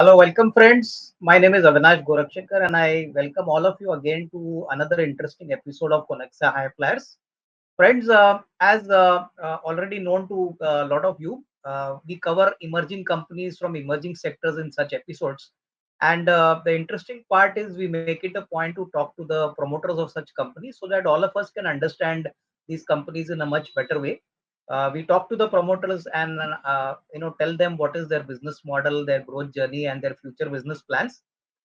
Hello, welcome friends. My name is Avinash Gorakhshankar and I welcome all of you again to another interesting episode of Konexio HighFlyers. Friends, as already known to a lot of you, we cover emerging companies from emerging sectors in such episodes. And the interesting part is we make it a point to talk to the promoters of such companies so that all of us can understand these companies in a much better way. We talk to the promoters and tell them what is their business model, their growth journey, and their future business plans.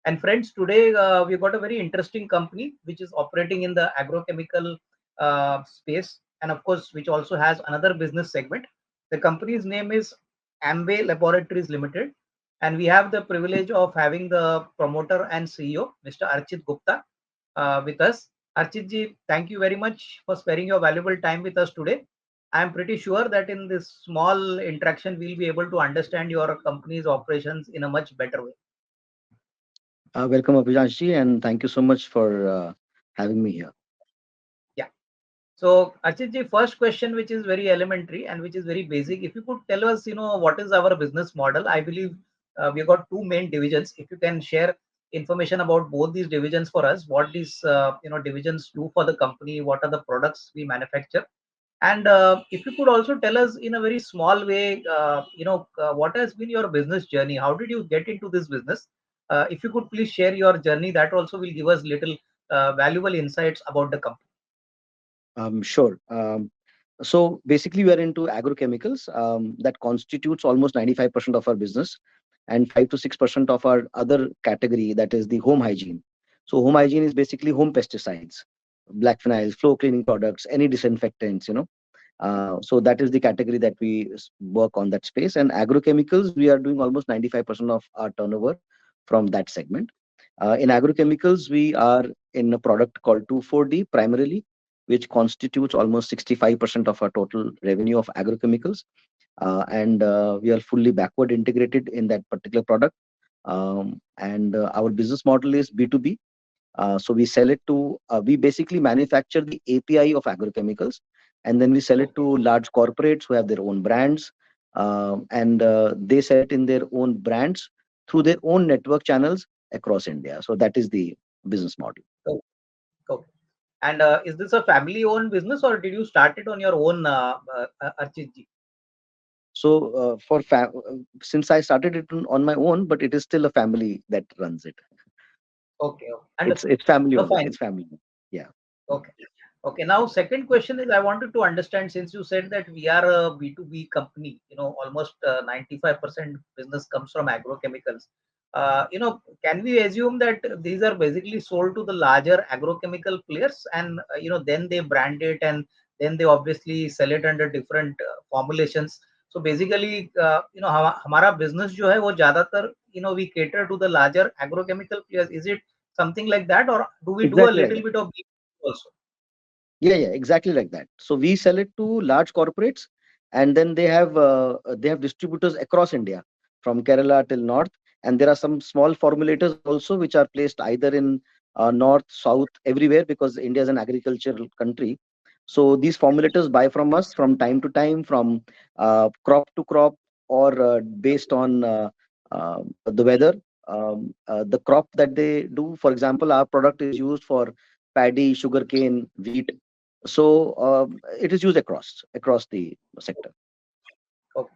And friends, today we've got a very interesting company which is operating in the agrochemical space, and of course, which also has another business segment. The company's name is Ambey Laboratories Limited, and we have the privilege of having the promoter and CEO, Mr. Archit Gupta, with us. Architji, thank you very much for sparing your valuable time with us today. I am pretty sure that in this small interaction, we'll be able to understand your company's operations in a much better way. Welcome, Abhijanshi, and thank you so much for having me here. Yeah. So, Architji, first question, which is very elementary and which is very basic. If you could tell us, what is our business model? I believe we've got two main divisions. If you can share information about both these divisions for us, what these divisions do for the company, what are the products we manufacture, and if you could also tell us in a very small way, what has been your business journey? How did you get into this business? If you could please share your journey, that also will give us little valuable insights about the company. Sure. So basically, we are into agrochemicals that constitutes almost 95% of our business, and 5 to 6% of our other category, that is the home hygiene. So home hygiene is basically home pesticides, black phenyls, floor cleaning products, any disinfectants. So that is the category that we work on that space. And agrochemicals, we are doing almost 95% of our turnover from that segment. In agrochemicals, we are in a product called 2,4-D primarily, which constitutes almost 65% of our total revenue of agrochemicals. And we are fully backward integrated in that particular product. And our business model is B2B. So we sell it to, we basically manufacture the API of agrochemicals, and then we sell it Okay. to large corporates who have their own brands, and they sell it in their own brands through their own network channels across India. So that is the business model. So, okay. And is this a family-owned business, or did you start it on your own, Architji? So since I started it on my own, but it is still a family that runs it. Okay, okay, understood. It's family No, owned. fine. It's family owned. Yeah. Okay. Okay. Now, second question is I wanted to understand, since you said that we are a B2B company, almost 95% business comes from agrochemicals. Can we assume that these are basically sold to the larger agrochemical players, and, then they brand it, and then they obviously sell it under different formulations. So basically, हमारा business जो है वो ज़्यादातर, we cater to the larger agrochemical players. Is it something like that, or do we do a Exactly like little that. bit of also? Yeah, yeah, exactly like that. So we sell it to large corporates, and then they have distributors across India, from Kerala till north. And there are some small formulators also which are placed either in north, south, everywhere, because India is an agricultural country. So these formulators buy from us from time to time, from crop to crop, or based on the weather. The crop that they do, for example, our product is used for paddy, sugarcane, wheat. So it is used across the sector. Okay.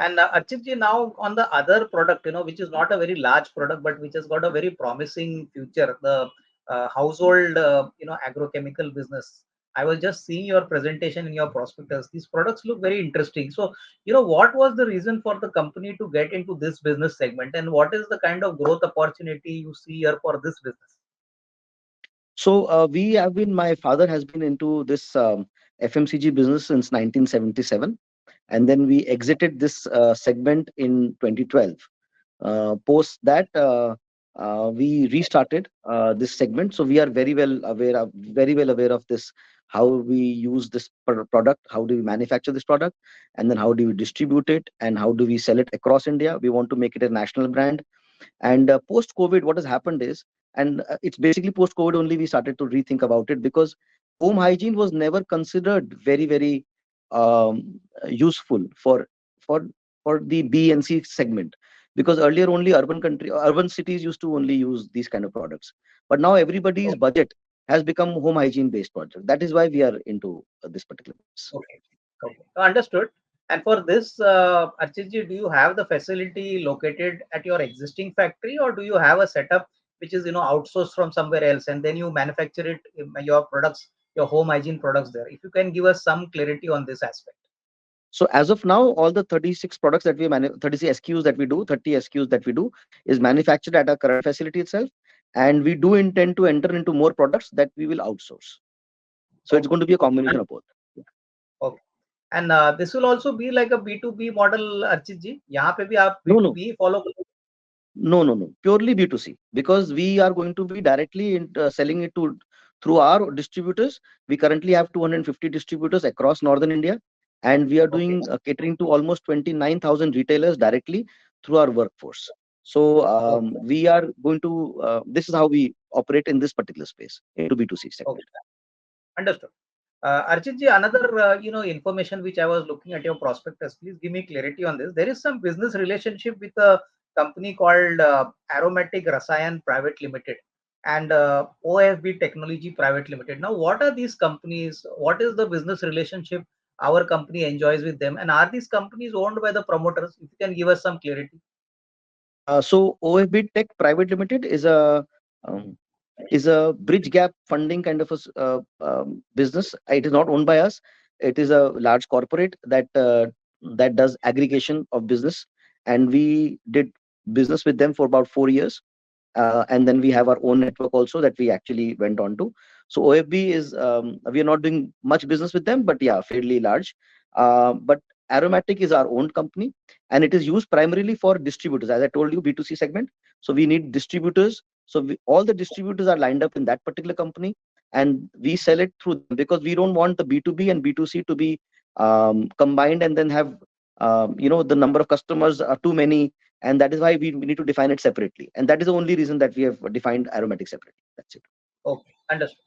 And Architji, now on the other product, which is not a very large product, but which has got a very promising future, the household, agrochemical business. I was just seeing your presentation in your prospectus. These products look very interesting. So, what was the reason for the company to get into this business segment, and what is the kind of growth opportunity you see here for this business? So my father has been into this FMCG business since 1977, and then we exited this segment in 2012. Post that, we restarted this segment. So we are very well aware of this, how we use this product, how do we manufacture this product, and then how do we distribute it, and how do we sell it across India. We want to make it a national brand. And post COVID, what has happened is, and it's basically post COVID only we started to rethink about it, because home hygiene was never considered very useful for for the B and C segment. because earlier only urban cities used to only use these kind of products. But now everybody's Okay. budget has become home hygiene based project. That is why we are into this particular business. Okay. Okay. Understood. And for this, Architji, do you have the facility located at your existing factory, or do you have a setup which is outsourced from somewhere else, and then you manufacture it your products, your home hygiene products there? If you can give us some clarity on this aspect. So as of now, all the 36 products that we 36 SKUs that we do, 30 SKUs that we do is manufactured at our current facility itself. And we do intend to enter into more products that we will outsource. So it's Okay. going to be a Okay. combination of both. Okay. And this will also be like a B2B model, Archit ji. यहाँ पे भी आप No, no, B2B follow करोगे? no. Purely B2C, because we are going to be directly selling it to through our distributors. We currently have 250 distributors across northern India, and we are Okay. doing catering to almost 29,000 retailers directly through our workforce. So Okay. we are going to. This is how we operate in this particular space into B2C segment. Okay. Understood. Archit ji, another information which I was looking at your prospectus. Please give me clarity on this. There is some business relationship with a company called Aromatic Rasayan Private Limited and OFB Technology Private Limited. Now, what are these companies? What is the business relationship our company enjoys with them? And are these companies owned by the promoters? If you can give us some clarity. So OFB Tech Private Limited um, is a bridge gap funding kind of business. It is not owned by us. It is a large corporate that does aggregation of business, and we did business with them for about 4 years. And then we have our own network also that we actually went on to. So OFB is we are not doing much business with them, but yeah, fairly large. But Aromatic is our own company, and it is used primarily for distributors, as I told you, B2C segment. So we need distributors. So all the distributors are lined up in that particular company, and we sell it through them because we don't want the B2B and B2C to be combined and then have the number of customers are too many, and that is why we need to define it separately, and that is the only reason that we have defined Aromatic separately. That's it. Okay, understood.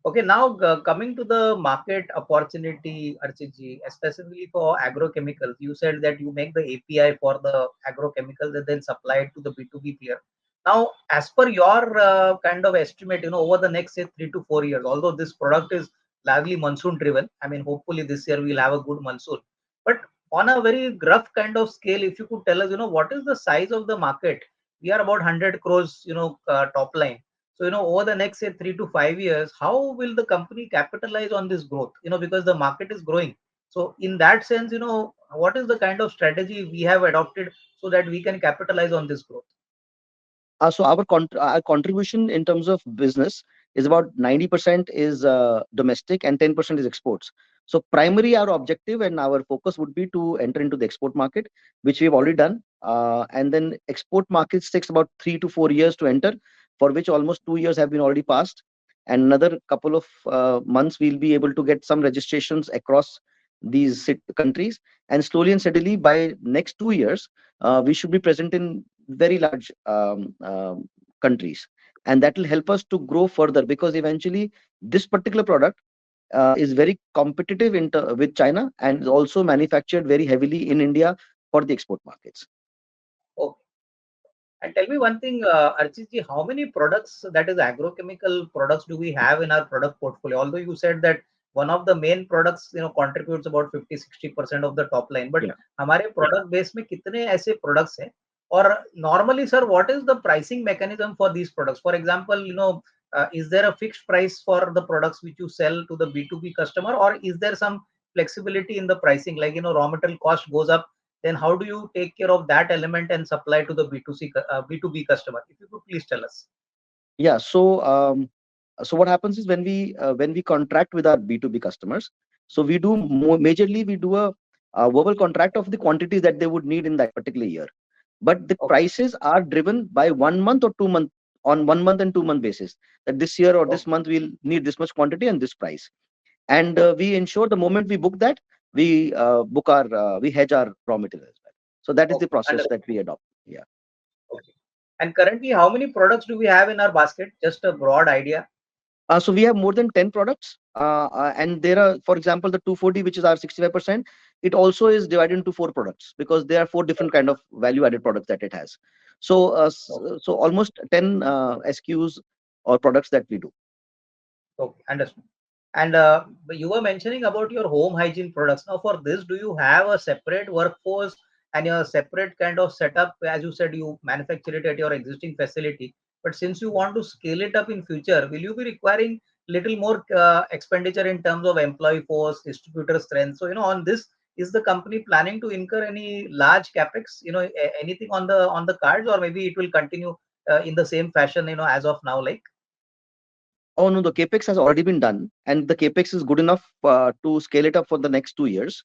Okay, now coming to the market opportunity, Architji, especially for agrochemicals, you said that you make the API for the agrochemicals and then supply it to the B2B player. Now, as per your kind of estimate, over the next say 3 to 4 years, although this product is largely monsoon driven, I mean, hopefully this year we'll have a good monsoon. But on a very rough kind of scale, if you could tell us, what is the size of the market? We are about 100 crores, top line. So, over the next say 3 to 5 years, how will the company capitalize on this growth? Because the market is growing. So, in that sense, what is the kind of strategy we have adopted so that we can capitalize on this growth? So our contribution in terms of business is about 90% is domestic and 10% is exports. So primary our objective and our focus would be to enter into the export market, which we've already done. And then export markets takes about 3 to 4 years to enter, for which almost 2 years have been already passed. And another couple of months we'll be able to get some registrations across these countries. And slowly and steadily by next 2 years, we should be present in very large countries, and that will help us to grow further, because eventually this particular product is very competitive with China, and is also manufactured very heavily in India for the export markets. Okay. And tell me one thing, Archit ji, how many products, that is agrochemical products, do we have in our product portfolio? Although you said that one of the main products, contributes about 50-60% of the top line, but Yeah. हमारे product base में कितने ऐसे products हैं? Or normally, sir, what is the pricing mechanism for these products? For example, is there a fixed price for the products which you sell to the B2B customer, or is there some flexibility in the pricing? Like, raw material cost goes up, then how do you take care of that element and supply to the B2B customer? If you could please tell us. Yeah. So what happens is when we contract with our B2B customers, so we do majorly we do a verbal contract of the quantities that they would need in that particular year. But the Okay. prices are driven by 1 month or 2 month, on 1 month and 2 month basis, that this year or this Okay. month we'll need this much quantity and this price. And we ensure the moment we book that, we hedge our raw material as well. So that is the Okay. process Understood. that we adopt. Yeah. Okay. And currently, how many products do we have in our basket? Just a broad idea. So we have more than 10 products, and there are, for example, the 240, which is our 65%. it also is divided into four products because there are four different kind of value added products that it has. So so almost 10 SKUs or products that we do. Okay, understood. And but you were mentioning about your home hygiene products. Now, for this, do you have a separate workforce and a separate kind of setup? As you said, you manufacture it at your existing facility. But since you want to scale it up in future, will you be requiring little more expenditure in terms of employee force, distributor strength? So, on this, is the company planning to incur any large capex? Anything on the cards, or maybe it will continue in the same fashion, as of now, like? Oh no, the capex has already been done, and the capex is good enough to scale it up for the next 2 years,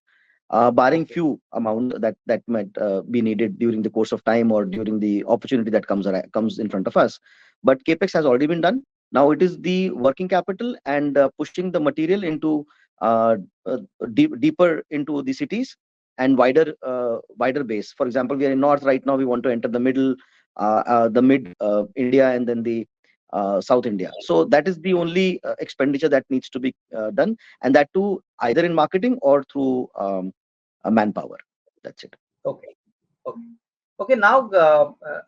barring Okay. few amount that might be needed during the course of time or during the opportunity that comes in front of us. But capex has already been done. Now it is the working capital and pushing the material into uh, uh, deeper into the cities and wider base. For example, we are in north right now. We want to enter the mid India and then the South India. So that is the only expenditure that needs to be done, and that too either in marketing or through manpower. That's it. Okay. Okay. Okay. Now,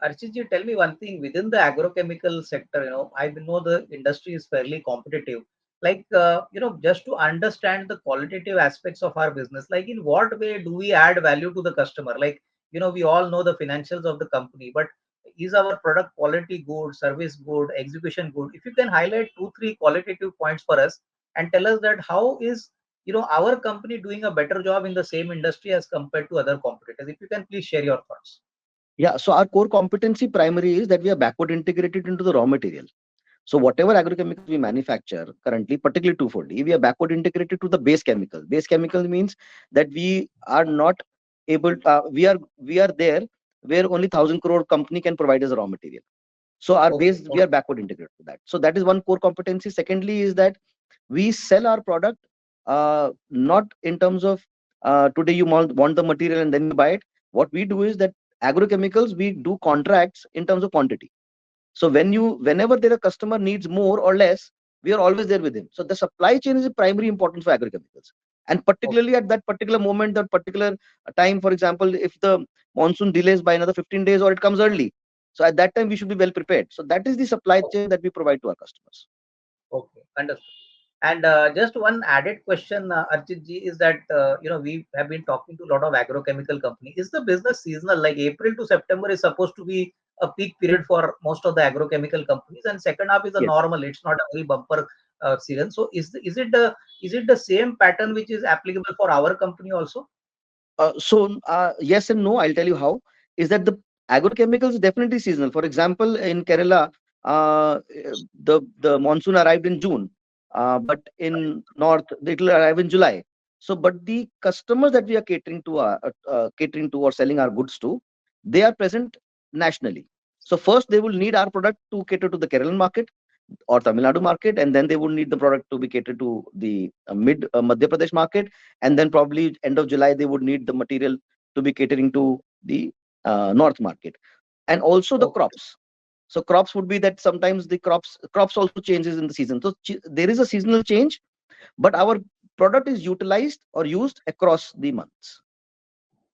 Archit ji, tell me one thing. Within the agrochemical sector, I know the industry is fairly competitive. Like, just to understand the qualitative aspects of our business, like in what way do we add value to the customer? Like, we all know the financials of the company, but is our product quality good, service good, execution good? If you can highlight two, three qualitative points for us and tell us that how is our company doing a better job in the same industry as compared to other competitors. If you can please share your thoughts. Yeah. So our core competency primary is that we are backward integrated into the raw material. So whatever agrochemicals we manufacture currently, particularly 2,4-D, we are backward integrated to the base chemical. Base chemical means that we are not able. We are there where only 1,000 crore company can provide us a raw material. So our Okay. base, we are backward integrated to that. So that is one core competency. Secondly is that we sell our product not in terms of today you want the material and then you buy it. What we do is that agrochemicals, we do contracts in terms of quantity. So whenever there a customer needs more or less, we are always there with him. So the supply chain is a primary importance for agrochemicals, and Okay. particularly at that particular moment, that particular time. For example, if the monsoon delays by another 15 days or it comes early, so at that time we should be well prepared. So that is the supply chain that we provide to our customers. Okay. Understood. And just one added question, Archit ji, is that we have been talking to a lot of agrochemical companies. Is the business seasonal? Like April to September is supposed to be a peak period for most of the agrochemical companies, and second half is a Yes. normal. It's not a very bumper season. So is it the same pattern which is applicable for our company also? Yes and no. I'll tell you how. Is that the agrochemicals is definitely seasonal. For example, in Kerala, the monsoon arrived in June, but in north it will arrive in July. So, but the customers that we are catering to or selling our goods to, they are present nationally. So first they will need our product to cater to the Kerala market or Tamil Nadu market, and then they would need the product to be catered to the mid Madhya Pradesh market, and then probably end of July they would need the material to be catering to the north market, and also the Okay. crops. So crops would be that sometimes the crops also changes in the season. So there is a seasonal change, but our product is utilized or used across the months.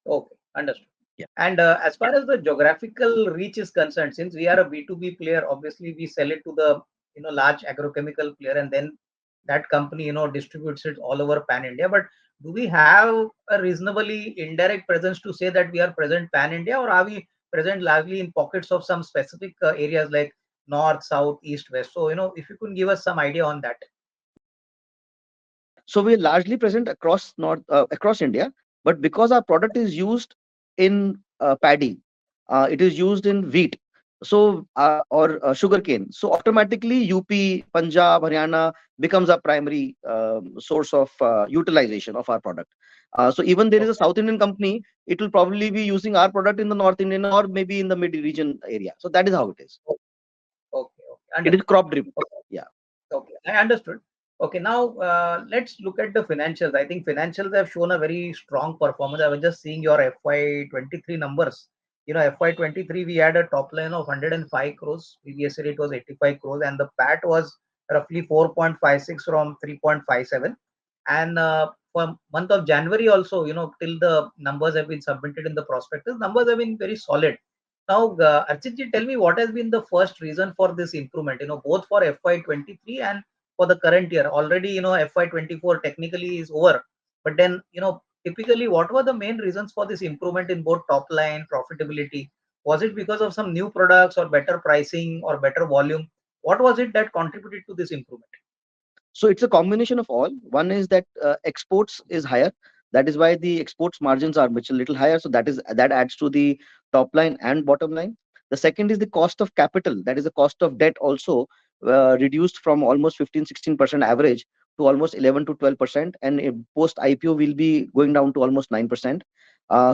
Okay. Understood. Yeah. And as far as the geographical reach is concerned, since we are a B2B player, obviously we sell it to the large agrochemical player, and then that company distributes it all over pan India. But do we have a reasonably indirect presence to say that we are present pan India, or are we present largely in pockets of some specific areas like north, south, east, west? So if you could give us some idea on that. So we're largely present across India, but because our product is used in paddy, it is used in wheat, so or sugarcane. So automatically, UP, Punjab, Haryana becomes our primary source of utilization of our product. So even there is a Okay. South Indian company, it will probably be using our product in the North Indian or maybe in the mid region area. So that is how it is. Okay. Okay. It is Understood. crop driven. Okay. Yeah. Okay, I understood. Okay, now let's look at the financials. I think financials have shown a very strong performance. I was just seeing your FY23 numbers. FY23 we had a top line of 105 crores. Previous year it was 85 crores, and the PAT was roughly 4.56 from 3.57. And for month of January also, till the numbers have been submitted in the prospectus, numbers have been very solid. Now, Archit, tell me what has been the first reason for this improvement, both for FY23 and for the current year. Already, FY24 technically is over, but then, typically what were the main reasons for this improvement in both top line profitability? Was it because of some new products or better pricing or better volume? What was it that contributed to this improvement? So it's a combination of all. One is that exports is higher. That is why the exports margins are much a little higher. So that adds to the top line and bottom line. The second is the cost of capital. That is the cost of debt also reduced from almost 15-16% average to almost 11 to 12%. And post IPO will be going down to almost 9%.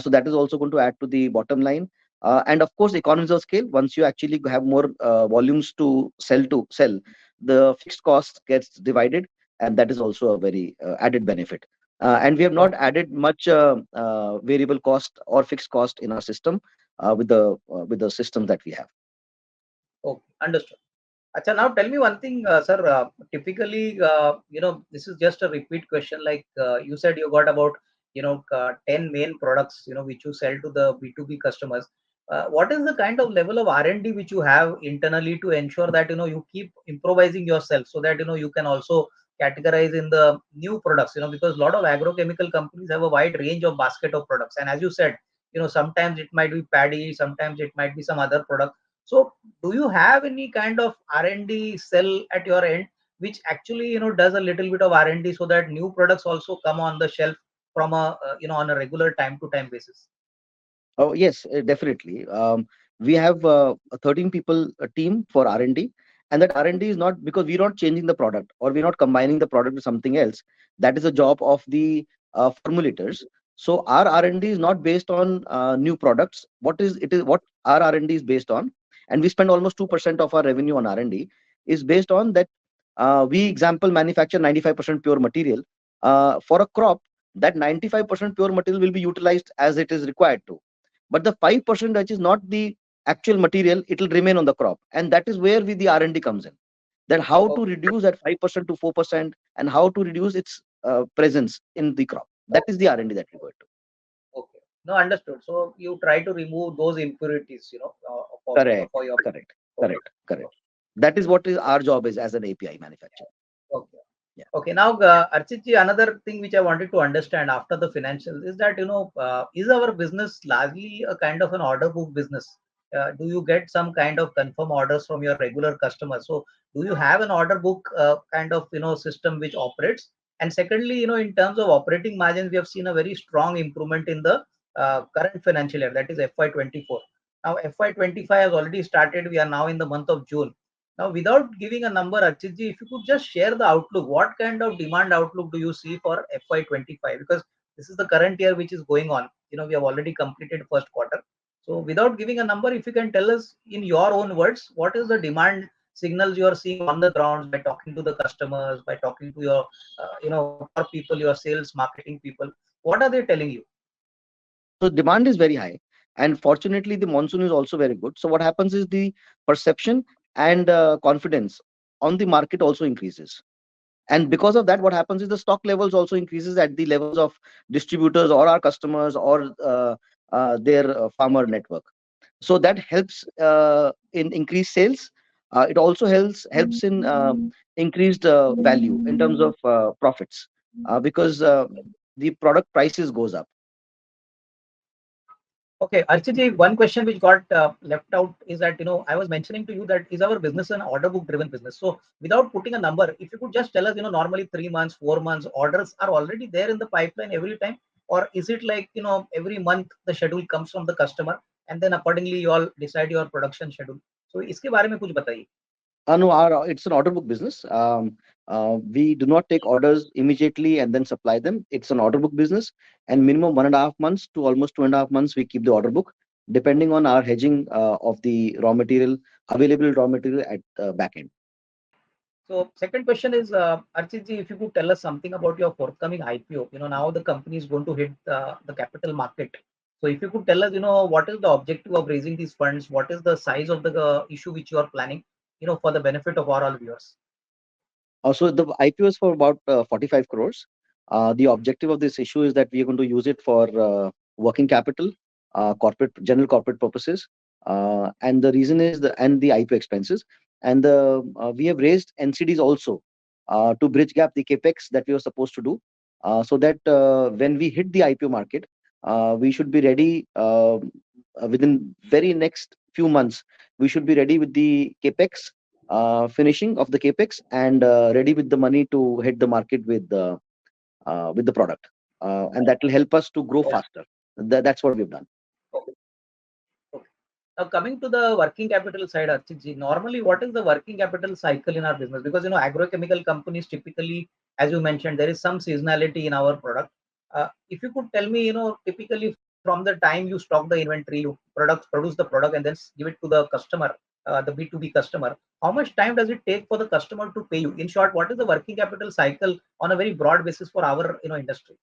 So that is also going to add to the bottom line. And of course, economies of scale. Once you actually have more volumes to sell, the fixed cost gets divided, and that is also a very added benefit. And we have not added much variable cost or fixed cost in our system with the system that we have. Okay, understood. Acha, now tell me one thing, sir. Typically, this is just a repeat question. Like you said, you got about 10 main products, which you sell to the B2B customers. What is the kind of level of R&D which you have internally to ensure that you keep improvising yourself so that you can also categorize in the new products? Because a lot of agrochemical companies have a wide range of basket of products, and as you said, sometimes it might be paddy, sometimes it might be some other product. So do you have any kind of R&D cell at your end which actually does a little bit of R&D so that new products also come on the shelf from a on a regular time to time basis? Oh, yes, definitely. We have a 13 people team for R&D, and that R&D is not because we're not changing the product or we're not combining the product with something else. That is a job of the formulators. So our R&D is not based on new products. What our R&D is based on, and we spend almost 2% of our revenue on R&D, is based on that we example manufacture 95% pure material for a crop. That 95% pure material will be utilized as it is required to, but the 5% which is not the actual material, it will remain on the crop, and that is where the R&D comes in. That how to Okay, reduce that 5% to 4%, and how to reduce its presence in the crop. That is the R&D that we go into. okay. No, understood. So you try to remove those impurities, Correct, for your. correct, Okay. correct. That is what is our job is as an API manufacturer. Okay. Yeah. Okay. Now, Archit ji, another thing which I wanted to understand after the financials is that, is our business largely a kind of an order book business? Do you get some kind of confirm orders from your regular customers? So do you have an order book kind of, system which operates? And secondly, in terms of operating margins, we have seen a very strong improvement in the current financial year, that is FY24. Now, FY25 has already started. We are now in the month of June. Now, without giving a number, Architji, if you could just share the outlook, what kind of demand outlook do you see for FY25? Because this is the current year which is going on. We have already completed first quarter. So, without giving a number, if you can tell us in your own words, what is the demand signals you are seeing on the ground by talking to the customers, by talking to your, your people, your sales, marketing people? What are they telling you? So demand is very high, and fortunately, the monsoon is also very good. So what happens is the perception and confidence on the market also increases. And because of that, what happens is the stock levels also increases at the levels of distributors or our customers or their farmer network. So that helps in increased sales. It also helps in increased value in terms of profits because the product prices goes up. Okay, Archit, one question which got left out is that I was mentioning to you that is our business an order book driven business. So without putting a number, if you could just tell us, normally 3 months, 4 months orders are already there in the pipeline every time, or is it like every month the schedule comes from the customer and then accordingly you all decide your production schedule. So इसके बारे में कुछ बताइए. No, it's an order book business. We do not take orders immediately and then supply them. It's an order book business, and minimum 1.5 months to almost 2.5 months we keep the order book, depending on our hedging of the raw material, available raw material at back end. So second question is, Archit ji, if you could tell us something about your forthcoming IPO. Now the company is going to hit the capital market. So if you could tell us, what is the objective of raising these funds? What is the size of the issue which you are planning, for the benefit of our all viewers? Also, the IPO is for about 45 crores. The objective of this issue is that we are going to use it for working capital, general corporate purposes, and the reason is the IPO expenses. And we have raised NCDs also to bridge gap the capex that we were supposed to do, so that when we hit the IPO market, we should be ready within very next few months. We should be ready with the capex, finishing of the capex, and ready with the money to hit the market with the product, and that will help us to grow faster. That's what we've done. Okay. Okay. Now coming to the working capital side, Archit, normally what is the working capital cycle in our business? Because agrochemical companies typically, as you mentioned, there is some seasonality in our product. If you could tell me, typically from the time you stock the inventory, you produce the product, and then give it to the customer, the B2B customer, how much time does it take for the customer to pay you? In short, what is the working capital cycle on a very broad basis for our industry?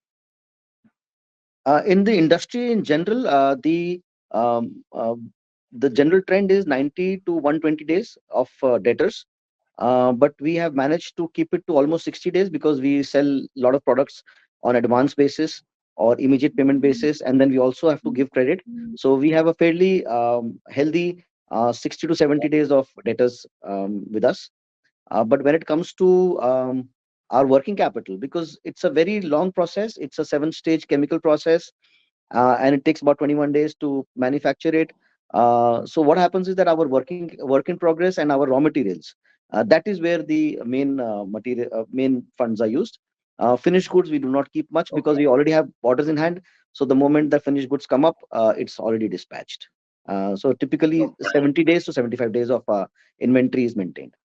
In the industry in general, um, uh, the general trend is 90 to 120 days of debtors. But we have managed to keep it to almost 60 days because we sell a lot of products on advance basis or immediate payment basis, and then we also have to give credit. So we have a fairly healthy 60 to 70 days of debtors with us. But when it comes to our working capital, because it's a very long process, it's a 7-stage chemical process, and it takes about 21 days to manufacture it. So what happens is that our work in progress and our raw materials, that is where the main funds are used. Finished goods we do not keep much because Okay. we already have orders in hand. So the moment the finished goods come up, it's already dispatched. So typically Okay. 70 days to 75 days of inventory is maintained.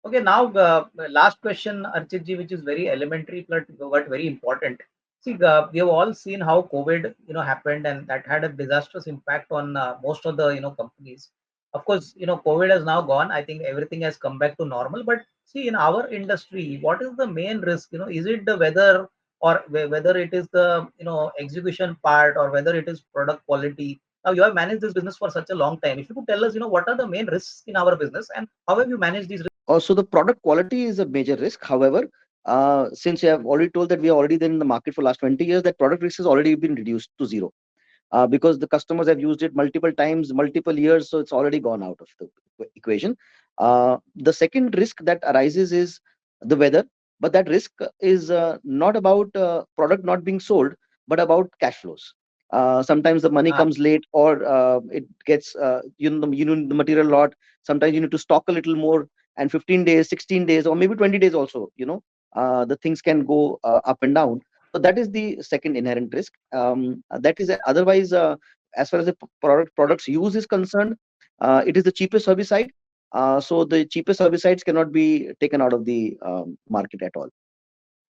Okay, now last question, Archit ji, which is very elementary but very important. See, we have all seen how COVID, happened, and that had a disastrous impact on most of the, companies. Of course, COVID has now gone. I think everything has come back to normal. But see, in our industry, what is the main risk? Is it the weather, or whether it is the, execution part, or whether it is product quality? Now, you have managed this business for such a long time. If you could tell us, what are the main risks in our business, and how have you managed these? Also, the product quality is a major risk. However, since you have already told that we are already there in the market for last 20 years, that product risk has already been reduced to zero, because the customers have used it multiple times, multiple years, so it's already gone out of the equation. The second risk that arises is the weather, but that risk is not about product not being sold, but about cash flows. Sometimes the money Ah, comes late, or it gets the material lot. Sometimes you need to stock a little more, and 15 days, 16 days, or maybe 20 days also. The things can go up and down. So that is the second inherent risk. That is otherwise, as far as the product's use is concerned, it is the cheapest herbicide. So the cheapest herbicides cannot be taken out of the market at all.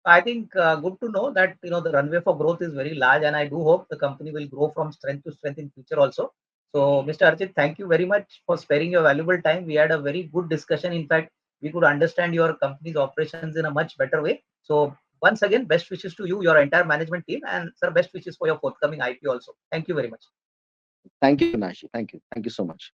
I think good to know that the runway for growth is very large, and I do hope the company will grow from strength to strength in future also. So, Mr. Archit, thank you very much for sparing your valuable time. We had a very good discussion. In fact, we could understand your company's operations in a much better way. So, once again, best wishes to you, your entire management team, and sir, best wishes for your forthcoming IPO also. Thank you very much. Thank you, Avinash. Thank you. Thank you so much.